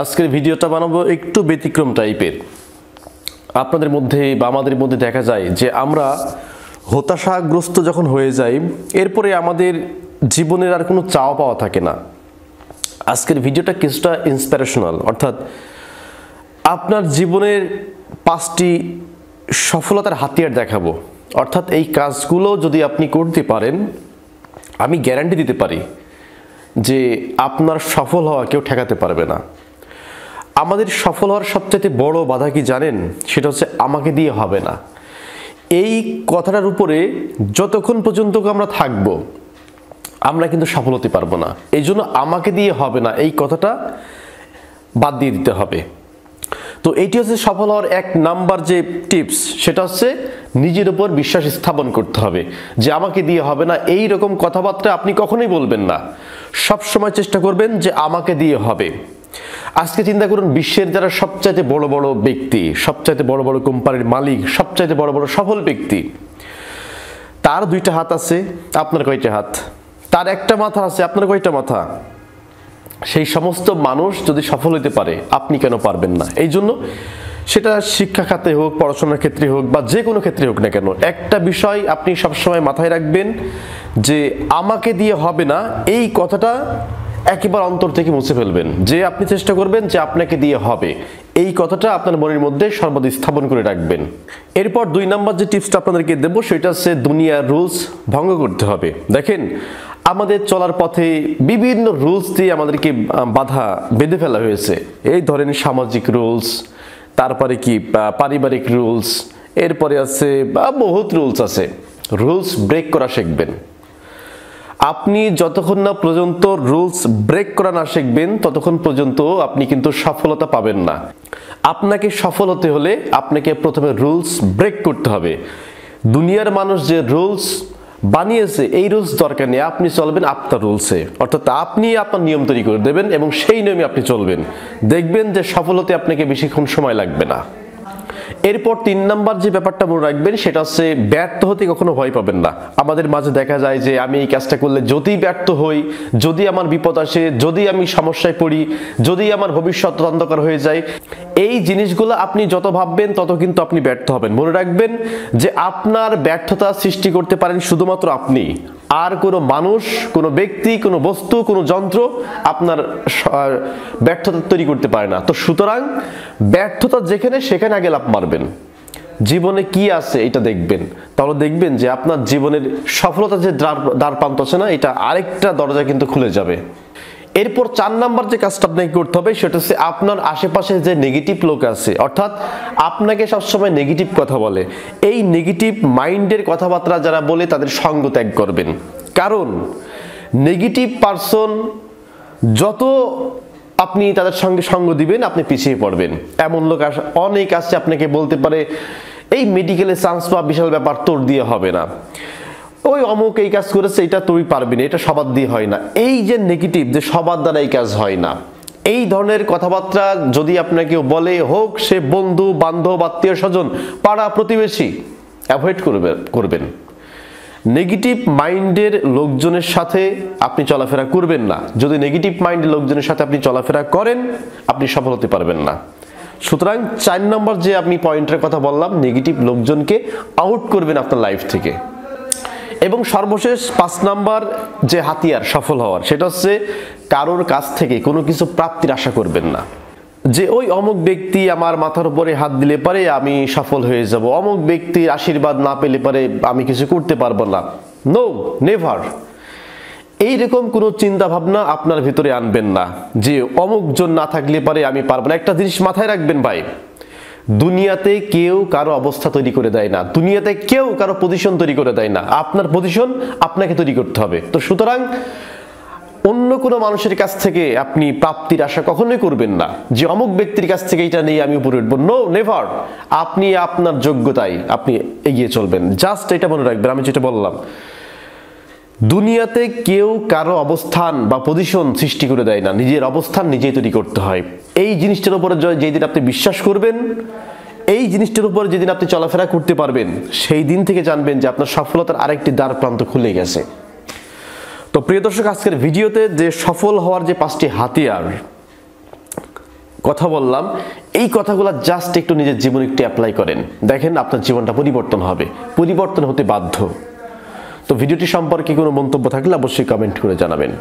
আজকের ভিডিওটা বানাবো একটু ব্যতিক্রম টাইপের। আপনাদের মধ্যে বা আমাদের মধ্যে দেখা যায় যে আমরা হতাশাগ্রস্ত যখন হয়ে যাই, এরপরে আমাদের জীবনের আর কোনো চাওয়া পাওয়া থাকে না। আজকের ভিডিওটা কিছুটা ইন্সপিরেশনাল, অর্থাৎ আপনার জীবনের 5টি সফলতার হাতিয়ার দেখাবো। অর্থাৎ এই কাজগুলো যদি আপনি করতে পারেন, আমি গ্যারান্টি দিতে পারি যে আপনার সফল হওয়া কেউ ঠেকাতে পারবে না। আমাদের সফল হওয়ার সবচেয়ে বড় বাধা কি জানেন? সেটা হচ্ছে আমাকে দিয়ে হবে না। এই কথাটার উপরে যতক্ষণ পর্যন্ত আমরা থাকব, আমরা কিন্তু সফল হতে পারবো না। এই জন্য আমাকে দিয়ে হবে না এই কথাটা বাদ দিয়ে দিতে হবে। তো এইটি হচ্ছে সফল হওয়ার 1 নাম্বার যে টিপস, সেটা হচ্ছে নিজের উপর বিশ্বাস স্থাপন করতে হবে যে আমাকে দিয়ে হবে না। এই রকম কথাবার্তা আপনি কখনোই বলবেন না। সব সময় চেষ্টা করবেন যে আমাকে দিয়ে হবে। আজকে চিন্তা করুন, বিশ্বের যারা সবচাইতে বড় বড় ব্যক্তি, সবচাইতে বড় বড় কোম্পানির মালিক, সবচাইতে বড় বড় সফল ব্যক্তি, তার 2টা হাত আছে, আপনার কয়টা হাত? তার একটা মাথা আছে, আপনার কয়টা মাথা? সেই সমস্ত মানুষ যদি সফল হতে পারে, আপনি কেন পারবেন না? এই জন্য সেটা শিক্ষা খাতে হোক, পড়াশোনার ক্ষেত্রে হোক, বা যে কোনো ক্ষেত্রে হোক না কেন, একটা বিষয় আপনি সবসময় মাথায় রাখবেন যে আমাকে দিয়ে হবে না এই কথাটা একেবারে অন্তর থেকে মুছে ফেলবেন। যে আপনি চেষ্টা করবেন যে আপনাকে দিয়ে হবে, এই কথাটা আপনার মনের মধ্যে সর্বদা স্থাপন করে রাখবেন। এরপর 2 নাম্বার যে টিপসটা আপনাদেরকে দেবো, সেটা হচ্ছে দুনিয়ার রুলস ভঙ্গ করতে হবে। দেখেন, আমাদের চলার পথে বিভিন্ন রুলস দিয়ে আমাদেরকে বাধা বেঁধে ফেলা হয়েছে। এই ধরেন সামাজিক রুলস, তারপরে কি পারিবারিক রুলস, এরপরে আছে বহুত রুলস আছে। রুলস ব্রেক করা শিখবেন। আপনি যতক্ষণ না পর্যন্ত রুলস ব্রেক করা না শিখবেন, ততক্ষণ পর্যন্ত আপনি কিন্তু সফলতা পাবেন না। আপনাকে সফল হতে হলে আপনাকে প্রথমে রুলস ব্রেক করতে হবে। দুনিয়ার মানুষ যে রুলস বানিয়েছে, এই রুলস দরকার নেই। আপনি চলবেন আপনার রুলসে, অর্থাৎ আপনি আপনার নিয়ম তৈরি করে দেবেন এবং সেই নিয়মে আপনি চলবেন। দেখবেন যে সফল হতে আপনাকে বেশিক্ষণ সময় লাগবে না। এরপর 3 নাম্বার যে ব্যাপারটা মনে রাখবেন, সেটা হচ্ছে ব্যর্থ হতে কখনো ভয় পাবেন না। আমাদের মাঝে দেখা যায় যে আমি এই কাজটা করলে যদি ব্যর্থ হই, যদি আমার বিপদ আসে, যদি আমি সমস্যায় পড়ি, যদি আমার ভবিষ্যৎ অন্ধকার হয়ে যায়, এই জিনিসগুলো আপনি যত ভাববেন তত কিন্তু আপনি ব্যর্থ হবেন। মনে রাখবেন যে আপনার ব্যর্থতা সৃষ্টি করতে পারেন শুধুমাত্র আপনি। আর কোনো মানুষ, কোনো ব্যক্তি, কোনো বস্তু, কোনো যন্ত্র আপনার ব্যর্থতা তৈরি করতে পারে না। তো সুতরাং ব্যর্থতা যেখানে, সেখানে আগে লাফ মারবেন। জীবনে কি আছে এটা দেখবেন, তাহলে দেখবেন যে আপনার জীবনের সফলতা যে দ্বার প্রান্ত আছে না, এটা আরেকটা দরজা কিন্তু খুলে যাবে। এরপর 4 নাম্বার যে কাজটা আপনাকে করতে হবে, সেটা হচ্ছে আপনার আশেপাশে যে নেগেটিভ লোক আছে, অর্থাৎ আপনাকে সবসময় নেগেটিভ কথা বলে, এই নেগেটিভ মাইন্ডের কথাবার্তা যারা বলে, তাদের সঙ্গ ত্যাগ করবেন। কারণ নেগেটিভ পারসন যত আপনি তাদের সঙ্গে সঙ্গ দিবেন, আপনি পিছিয়ে পড়বেন। এমন লোক অনেক আছে, আপনাকে বলতে পারে এই মেডিকেলে চান্স পাওয়া বিশাল ব্যাপার, তোর দিয়ে হবে না, ওই অমুক এই কাজ করেছে, এটা তুই পারবি না, এটা সবার দিয়ে হয় না। এই যে নেগেটিভ, যে সবার দ্বারা এই কাজ হয় না, এই ধরনের কথাবার্তা যদি আপনাকে বলে, হোক সে বন্ধু বান্ধব, আত্মীয় স্বজন, পাড়া প্রতিবেশী, অ্যাভয়েড করবেন। নেগেটিভ মাইন্ডের লোকজনের সাথে আপনি চলাফেরা করবেন না। যদি নেগেটিভ মাইন্ডের লোকজনের সাথে আপনি চলাফেরা করেন, আপনি সফল হতে পারবেন না। সুতরাং 4 নম্বর যে আমি পয়েন্টের কথা বললাম, নেগেটিভ লোকজনকে আউট করবেন আপনার লাইফ থেকে। এবং সর্বশেষ 5 নাম্বার যে হাতিয়ার সফল হওয়ার, সেটা হচ্ছে কারোর কাছ থেকে কোনো কিছু প্রাপ্তির আশা করবেন না। যে ওই অমুক ব্যক্তি আমার মাথার উপরে হাত দিলে পারে আমি সফল হয়ে যাব, অমুক ব্যক্তির আশীর্বাদ না পেলে পারে আমি কিছু করতে পারবো না। No, never. এইরকম কোনো চিন্তা ভাবনা আপনার ভিতরে আনবেন না যে অমুক জন না থাকলে পারে আমি পারবো না। একটা জিনিস মাথায় রাখবেন ভাই, দুনিয়াতে কেউ কারো অবস্থা তৈরি করে দেয় না, দুনিয়াতে কেউ কারো পজিশন তৈরি করে দেয় না। আপনার পজিশন আপনাকে তৈরি করতে হবে। তো সুতরাং অন্য কোনো মানুষের কাছ থেকে আপনি প্রাপ্তির আশা কখনোই করবেন না যে অমুক ব্যক্তির কাছ থেকে এটা নিয়ে আমি উপরে উঠবো। No, never. আপনি আপনার যোগ্যতায় আপনি এগিয়ে চলবেন। জাস্ট এটা মনে রাখবেন, আমি যেটা বললাম, দুনিয়াতে কেউ কারো অবস্থান বা পজিশন সৃষ্টি করে দেয় না, নিজের অবস্থান নিজেই তৈরি করতে হয়। এই জিনিসটার উপরে যেদিন আপনি বিশ্বাস করবেন, এই জিনিসটার উপরে যেদিন আপনি চলাফেরা করতে পারবেন, সেই দিন থেকে জানবেন যে আপনার সফলতার আরেকটি দ্বার প্রান্ত খুলে গেছে। তো প্রিয় দর্শক, আজকের ভিডিওতে যে সফল হওয়ার যে 5টি হাতিয়ার, কথা বললাম, এই কথাগুলো জাস্ট একটু নিজের জীবনে একটু অ্যাপ্লাই করেন, দেখেন আপনার জীবনটা পরিবর্তন হবে, পরিবর্তন হতে বাধ্য। তো ভিডিওটি সম্পর্কে কোনো মন্তব্য থাকলে অবশ্যই কমেন্ট করে জানাবেন।